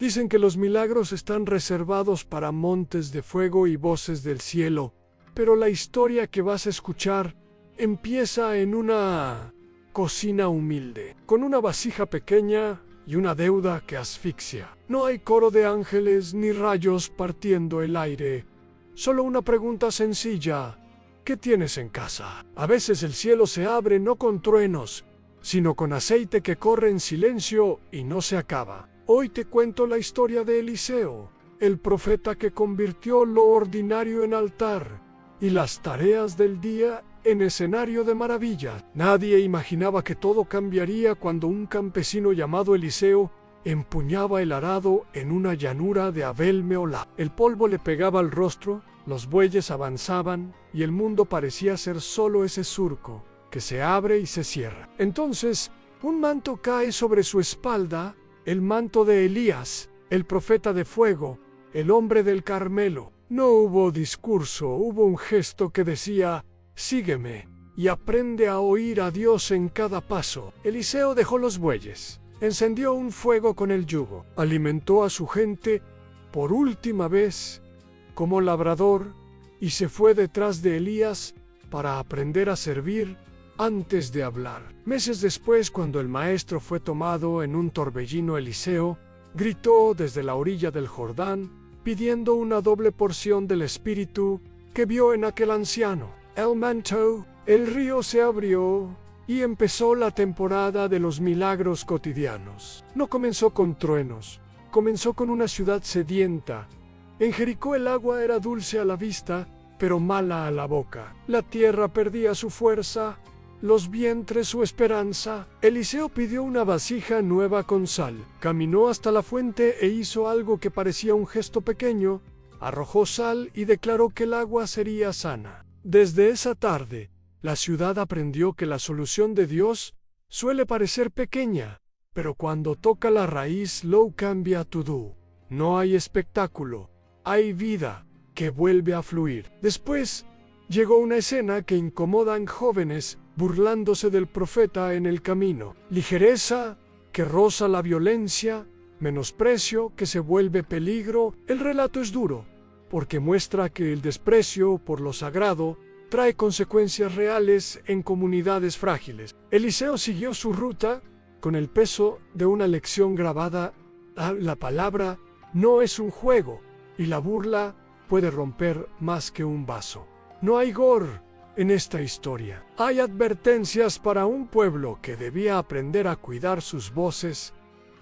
Dicen que los milagros están reservados para montes de fuego y voces del cielo, pero la historia que vas a escuchar empieza en una cocina humilde, con una vasija pequeña y una deuda que asfixia. No hay coro de ángeles ni rayos partiendo el aire, solo una pregunta sencilla: ¿qué tienes en casa? A veces el cielo se abre no con truenos, sino con aceite que corre en silencio y no se acaba. Hoy te cuento la historia de Eliseo, el profeta que convirtió lo ordinario en altar y las tareas del día en escenario de maravilla. Nadie imaginaba que todo cambiaría cuando un campesino llamado Eliseo empuñaba el arado en una llanura de Abel Meolá. El polvo le pegaba al rostro, los bueyes avanzaban y el mundo parecía ser solo ese surco que se abre y se cierra. Entonces, un manto cae sobre su espalda, el manto de Elías, el profeta de fuego, el hombre del Carmelo. No hubo discurso, hubo un gesto que decía: sígueme y aprende a oír a Dios en cada paso. Eliseo dejó los bueyes, encendió un fuego con el yugo, alimentó a su gente por última vez como labrador y se fue detrás de Elías para aprender a servir antes de hablar. Meses después, cuando el maestro fue tomado en un torbellino, Eliseo gritó desde la orilla del Jordán, pidiendo una doble porción del espíritu que vio en aquel anciano. El manto, el río se abrió y empezó la temporada de los milagros cotidianos. No comenzó con truenos, comenzó con una ciudad sedienta. En Jericó el agua era dulce a la vista, pero mala a la boca. La tierra perdía su fuerza, los vientres su esperanza. Eliseo pidió una vasija nueva con sal. Caminó hasta la fuente e hizo algo que parecía un gesto pequeño. Arrojó sal y declaró que el agua sería sana. Desde esa tarde, la ciudad aprendió que la solución de Dios suele parecer pequeña, pero cuando toca la raíz lo cambia todo. No hay espectáculo, hay vida que vuelve a fluir. Después llegó una escena que incomodan jóvenes burlándose del profeta en el camino. Ligereza que roza la violencia, menosprecio que se vuelve peligro. El relato es duro, porque muestra que el desprecio por lo sagrado trae consecuencias reales en comunidades frágiles. Eliseo siguió su ruta con el peso de una lección grabada: la palabra no es un juego y la burla puede romper más que un vaso. No hay gore en esta historia. Hay advertencias para un pueblo que debía aprender a cuidar sus voces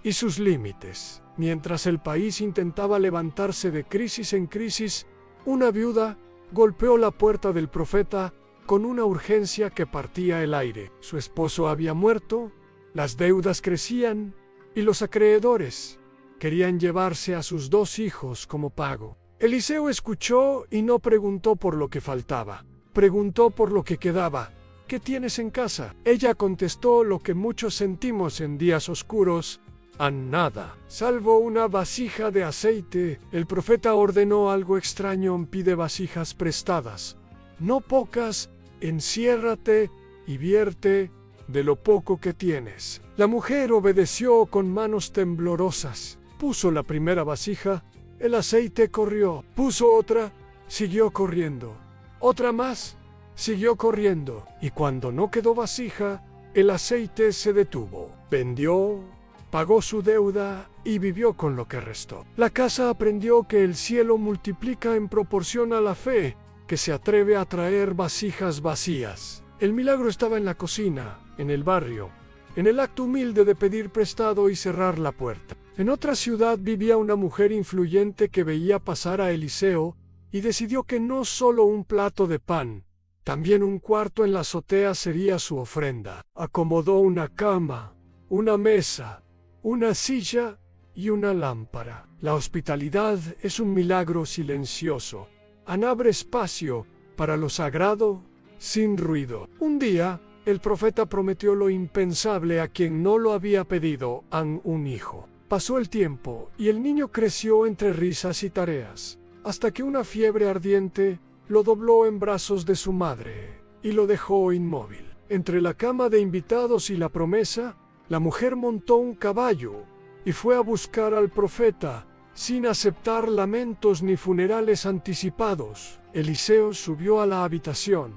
y sus límites. Mientras el país intentaba levantarse de crisis en crisis, una viuda golpeó la puerta del profeta con una urgencia que partía el aire. Su esposo había muerto, las deudas crecían y los acreedores querían llevarse a sus 2 hijos como pago. Eliseo escuchó y no preguntó por lo que faltaba. Preguntó por lo que quedaba. ¿Qué tienes en casa? Ella contestó lo que muchos sentimos en días oscuros: a nada, salvo una vasija de aceite. El profeta ordenó algo extraño: pide vasijas prestadas, no pocas, enciérrate y vierte de lo poco que tienes. La mujer obedeció con manos temblorosas. Puso la primera vasija, el aceite corrió. Puso otra, siguió corriendo. Otra más, siguió corriendo. Y cuando no quedó vasija, el aceite se detuvo. Vendió, pagó su deuda y vivió con lo que restó. La casa aprendió que el cielo multiplica en proporción a la fe que se atreve a traer vasijas vacías. El milagro estaba en la cocina, en el barrio, en el acto humilde de pedir prestado y cerrar la puerta. En otra ciudad vivía una mujer influyente que veía pasar a Eliseo y decidió que no solo un plato de pan, también un cuarto en la azotea sería su ofrenda. Acomodó una cama, una mesa, una silla y una lámpara. La hospitalidad es un milagro silencioso. Abre espacio para lo sagrado sin ruido. Un día, el profeta prometió lo impensable a quien no lo había pedido: un hijo. Pasó el tiempo y el niño creció entre risas y tareas, hasta que una fiebre ardiente lo dobló en brazos de su madre y lo dejó inmóvil. Entre la cama de invitados y la promesa, la mujer montó un caballo y fue a buscar al profeta, sin aceptar lamentos ni funerales anticipados. Eliseo subió a la habitación,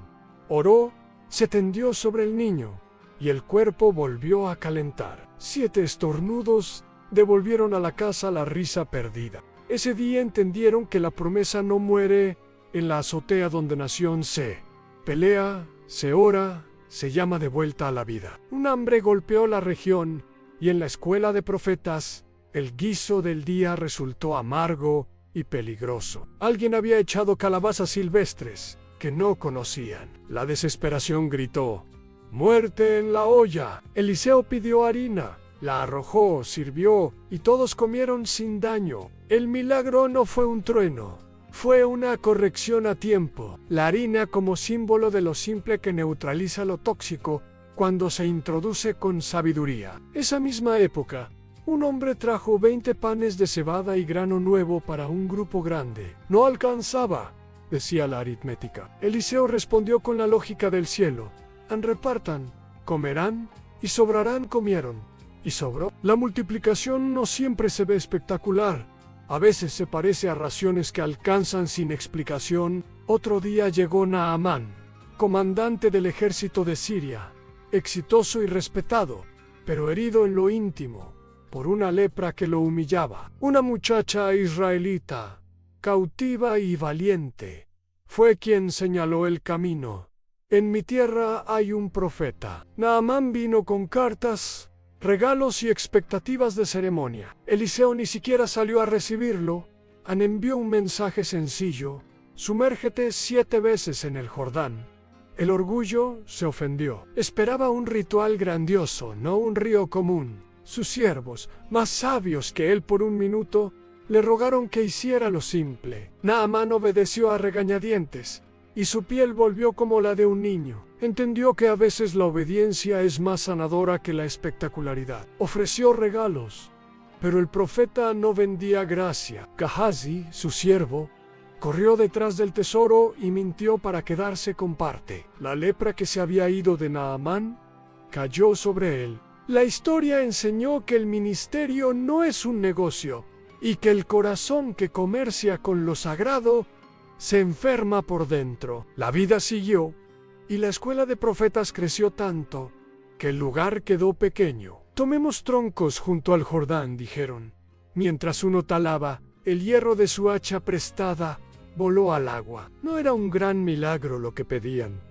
oró, se tendió sobre el niño, y el cuerpo volvió a calentar. 7 estornudos devolvieron a la casa la risa perdida. Ese día entendieron que la promesa no muere en la azotea donde nació, se pelea, se ora, se llama de vuelta a la vida. Un hambre golpeó la región, y en la escuela de profetas, el guiso del día resultó amargo y peligroso. Alguien había echado calabazas silvestres que no conocían. La desesperación gritó: ¡muerte en la olla! Eliseo pidió harina, la arrojó, sirvió, y todos comieron sin daño. El milagro no fue un trueno, fue una corrección a tiempo. La harina como símbolo de lo simple que neutraliza lo tóxico cuando se introduce con sabiduría. Esa misma época, un hombre trajo 20 panes de cebada y grano nuevo para un grupo grande. No alcanzaba, decía la aritmética. Eliseo respondió con la lógica del cielo: repartan, comerán, y sobrarán. Comieron, y sobró. La multiplicación no siempre se ve espectacular. A veces se parece a raciones que alcanzan sin explicación. Otro día llegó Naamán, comandante del ejército de Siria, exitoso y respetado, pero herido en lo íntimo por una lepra que lo humillaba. Una muchacha israelita, cautiva y valiente, fue quien señaló el camino. En mi tierra hay un profeta. Naamán vino con cartas, regalos y expectativas de ceremonia. Eliseo ni siquiera salió a recibirlo. Envió un mensaje sencillo: sumérgete 7 veces en el Jordán. El orgullo se ofendió. Esperaba un ritual grandioso, no un río común. Sus siervos, más sabios que él por un minuto, le rogaron que hiciera lo simple. Naamán obedeció a regañadientes, y su piel volvió como la de un niño. Entendió que a veces la obediencia es más sanadora que la espectacularidad. Ofreció regalos, pero el profeta no vendía gracia. Gehazi, su siervo, corrió detrás del tesoro y mintió para quedarse con parte. La lepra que se había ido de Naamán cayó sobre él. La historia enseñó que el ministerio no es un negocio, y que el corazón que comercia con lo sagrado se enferma por dentro. La vida siguió, y la escuela de profetas creció tanto que el lugar quedó pequeño. Tomemos troncos junto al Jordán, dijeron. Mientras uno talaba, el hierro de su hacha prestada voló al agua. No era un gran milagro lo que pedían.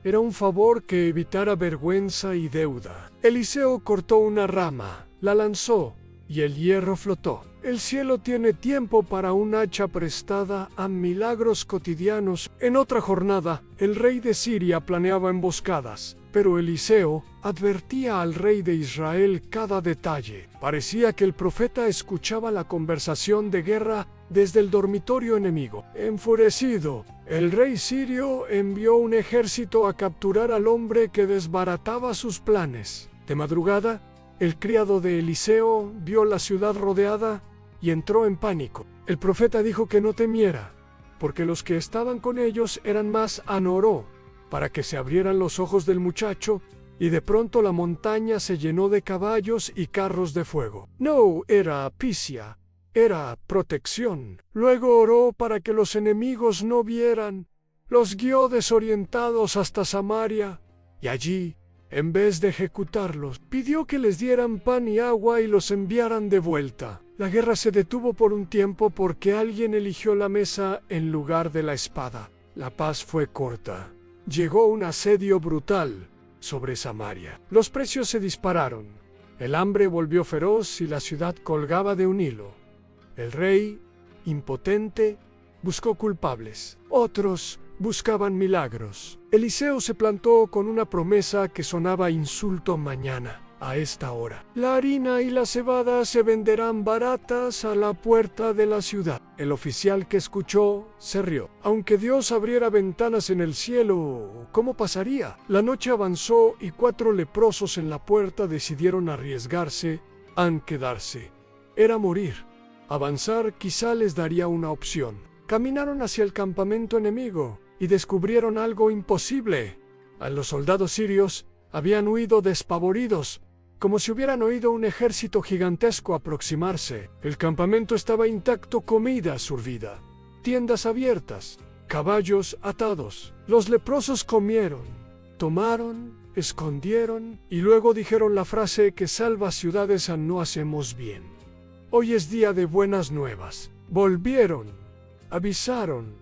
Era un favor que evitara vergüenza y deuda. Eliseo cortó una rama, la lanzó, y el hierro flotó. El cielo tiene tiempo para un hacha prestada a milagros cotidianos. En otra jornada, el rey de Siria planeaba emboscadas, pero Eliseo advertía al rey de Israel cada detalle. Parecía que el profeta escuchaba la conversación de guerra desde el dormitorio enemigo. Enfurecido, el rey sirio envió un ejército a capturar al hombre que desbarataba sus planes. De madrugada, el criado de Eliseo vio la ciudad rodeada y entró en pánico. El profeta dijo que no temiera, porque los que estaban con ellos eran más anoró, para que se abrieran los ojos del muchacho, y de pronto la montaña se llenó de caballos y carros de fuego. No era apicia, era protección. Luego oró para que los enemigos no vieran. Los guió desorientados hasta Samaria, y allí, en vez de ejecutarlos, pidió que les dieran pan y agua y los enviaran de vuelta. La guerra se detuvo por un tiempo porque alguien eligió la mesa en lugar de la espada. La paz fue corta. Llegó un asedio brutal sobre Samaria. Los precios se dispararon. El hambre volvió feroz y la ciudad colgaba de un hilo. El rey, impotente, buscó culpables. Otros buscaban milagros. Eliseo se plantó con una promesa que sonaba insulto mañana, a esta hora. La harina y la cebada se venderán baratas a la puerta de la ciudad. El oficial que escuchó se rió. Aunque Dios abriera ventanas en el cielo, ¿cómo pasaría? La noche avanzó y 4 leprosos en la puerta decidieron arriesgarse a quedarse. Era morir. Avanzar quizá les daría una opción. Caminaron hacia el campamento enemigo y descubrieron algo imposible. A los soldados sirios habían huido despavoridos, como si hubieran oído un ejército gigantesco aproximarse. El campamento estaba intacto, comida servida, tiendas abiertas, caballos atados. Los leprosos comieron, tomaron, escondieron y luego dijeron la frase que salva ciudades a no hacemos bien. Hoy es día de buenas nuevas. Volvieron, avisaron,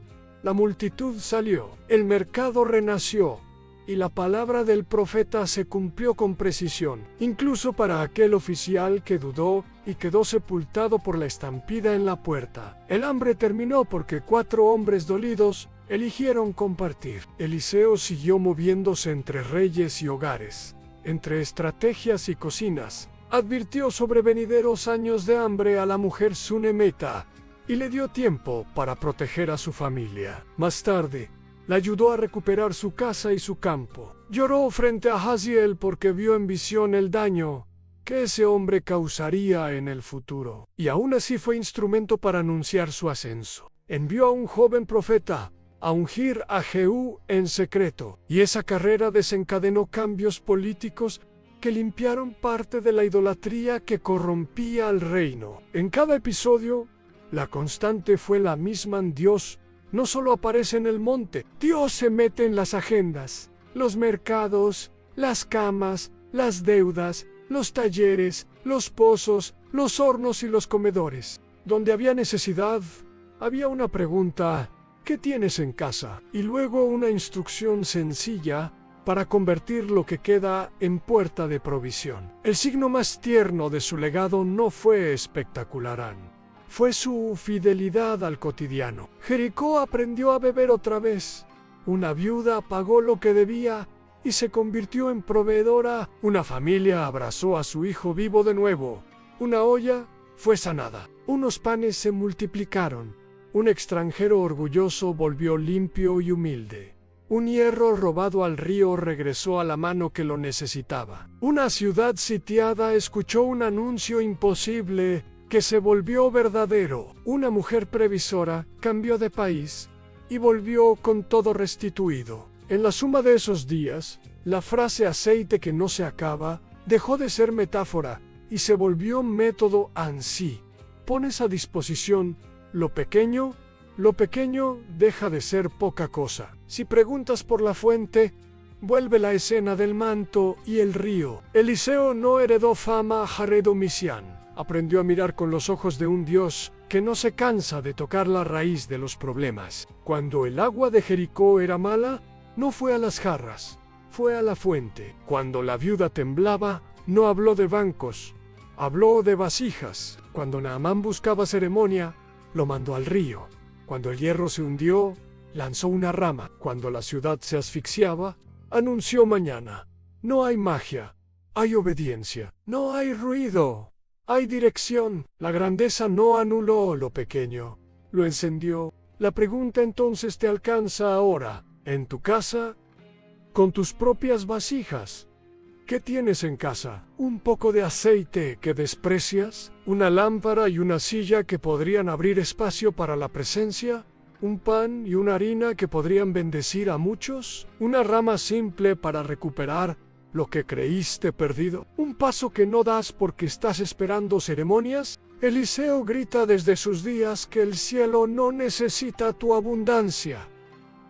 la multitud salió, el mercado renació y la palabra del profeta se cumplió con precisión, incluso para aquel oficial que dudó y quedó sepultado por la estampida en la puerta. El hambre terminó porque 4 hombres dolidos eligieron compartir. Eliseo siguió moviéndose entre reyes y hogares, entre estrategias y cocinas. Advirtió sobre venideros años de hambre a la mujer sunemita y le dio tiempo para proteger a su familia. Más tarde, le ayudó a recuperar su casa y su campo. Lloró frente a Haziel porque vio en visión el daño que ese hombre causaría en el futuro. Y aún así fue instrumento para anunciar su ascenso. Envió a un joven profeta a ungir a Jehú en secreto, y esa carrera desencadenó cambios políticos que limpiaron parte de la idolatría que corrompía al reino. En cada episodio, la constante fue la misma: Dios no solo aparece en el monte, Dios se mete en las agendas, los mercados, las camas, las deudas, los talleres, los pozos, los hornos y los comedores. Donde había necesidad, había una pregunta: ¿qué tienes en casa? Y luego una instrucción sencilla para convertir lo que queda en puerta de provisión. El signo más tierno de su legado no fue espectacular, fue su fidelidad al cotidiano. Jericó aprendió a beber otra vez. Una viuda pagó lo que debía y se convirtió en proveedora. Una familia abrazó a su hijo vivo de nuevo. Una olla fue sanada. Unos panes se multiplicaron. Un extranjero orgulloso volvió limpio y humilde. Un hierro robado al río regresó a la mano que lo necesitaba. Una ciudad sitiada escuchó un anuncio imposible que se volvió verdadero. Una mujer previsora cambió de país y volvió con todo restituido. En la suma de esos días, la frase aceite que no se acaba dejó de ser metáfora y se volvió método en sí. Pones a disposición lo pequeño deja de ser poca cosa. Si preguntas por la fuente, vuelve la escena del manto y el río. Eliseo no heredó fama a Jared o Misián. Aprendió a mirar con los ojos de un Dios que no se cansa de tocar la raíz de los problemas. Cuando el agua de Jericó era mala, no fue a las jarras, fue a la fuente. Cuando la viuda temblaba, no habló de bancos, habló de vasijas. Cuando Naamán buscaba ceremonia, lo mandó al río. Cuando el hierro se hundió, lanzó una rama. Cuando la ciudad se asfixiaba, anunció mañana. No hay magia, hay obediencia. No hay ruido, hay dirección. La grandeza no anuló lo pequeño, lo encendió. La pregunta entonces te alcanza ahora, en tu casa, con tus propias vasijas. ¿Qué tienes en casa? ¿Un poco de aceite que desprecias? ¿Una lámpara y una silla que podrían abrir espacio para la presencia? ¿Un pan y una harina que podrían bendecir a muchos? ¿Una rama simple para recuperar lo que creíste perdido? ¿Un paso que no das porque estás esperando ceremonias? Eliseo grita desde sus días que el cielo no necesita tu abundancia,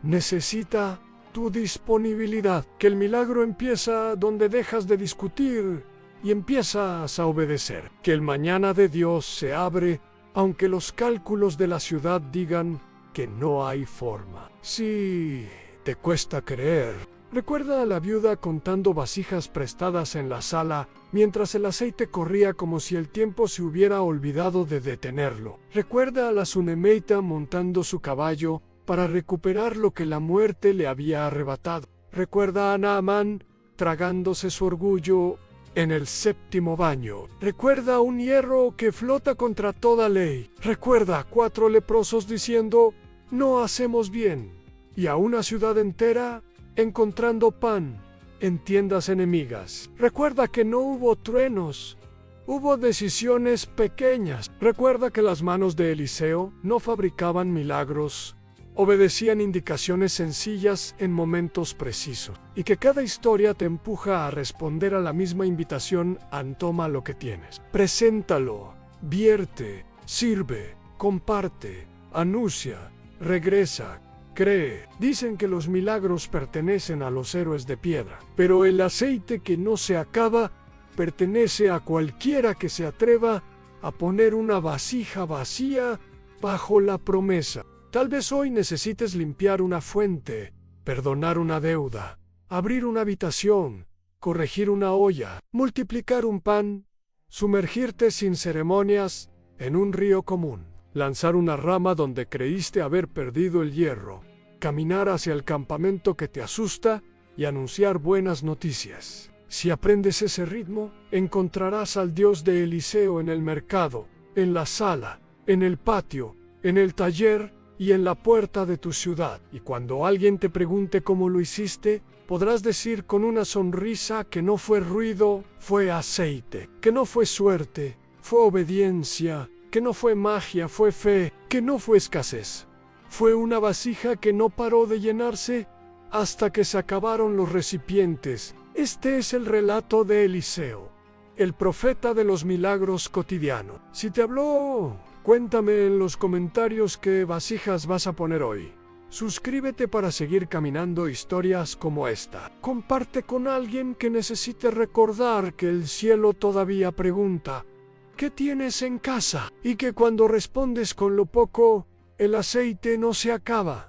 necesita tu disponibilidad, que el milagro empieza donde dejas de discutir y empiezas a obedecer, que el mañana de Dios se abre aunque los cálculos de la ciudad digan que no hay forma. Sí, te cuesta creer. Recuerda a la viuda contando vasijas prestadas en la sala mientras el aceite corría como si el tiempo se hubiera olvidado de detenerlo. Recuerda a la sunemeita montando su caballo para recuperar lo que la muerte le había arrebatado. Recuerda a Naamán tragándose su orgullo en el 7º baño. Recuerda a un hierro que flota contra toda ley. Recuerda a 4 leprosos diciendo, no hacemos bien. Y a una ciudad entera encontrando pan en tiendas enemigas. Recuerda que no hubo truenos, hubo decisiones pequeñas. Recuerda que las manos de Eliseo no fabricaban milagros obedecían indicaciones sencillas en momentos precisos, y que cada historia te empuja a responder a la misma invitación: toma lo que tienes, preséntalo, vierte, sirve, comparte, anuncia, regresa, cree. Dicen que los milagros pertenecen a los héroes de piedra, pero el aceite que no se acaba pertenece a cualquiera que se atreva a poner una vasija vacía bajo la promesa. Tal vez hoy necesites limpiar una fuente, perdonar una deuda, abrir una habitación, corregir una olla, multiplicar un pan, sumergirte sin ceremonias en un río común, lanzar una rama donde creíste haber perdido el hierro, caminar hacia el campamento que te asusta y anunciar buenas noticias. Si aprendes ese ritmo, encontrarás al Dios de Eliseo en el mercado, en la sala, en el patio, en el taller y en la puerta de tu ciudad. Y cuando alguien te pregunte cómo lo hiciste, podrás decir con una sonrisa que no fue ruido, fue aceite, que no fue suerte, fue obediencia, que no fue magia, fue fe, que no fue escasez. Fue una vasija que no paró de llenarse hasta que se acabaron los recipientes. Este es el relato de Eliseo, el profeta de los milagros cotidianos. Si te habló, cuéntame en los comentarios qué vasijas vas a poner hoy. Suscríbete para seguir caminando historias como esta. Comparte con alguien que necesite recordar que el cielo todavía pregunta: ¿qué tienes en casa? Y que cuando respondes con lo poco, el aceite no se acaba.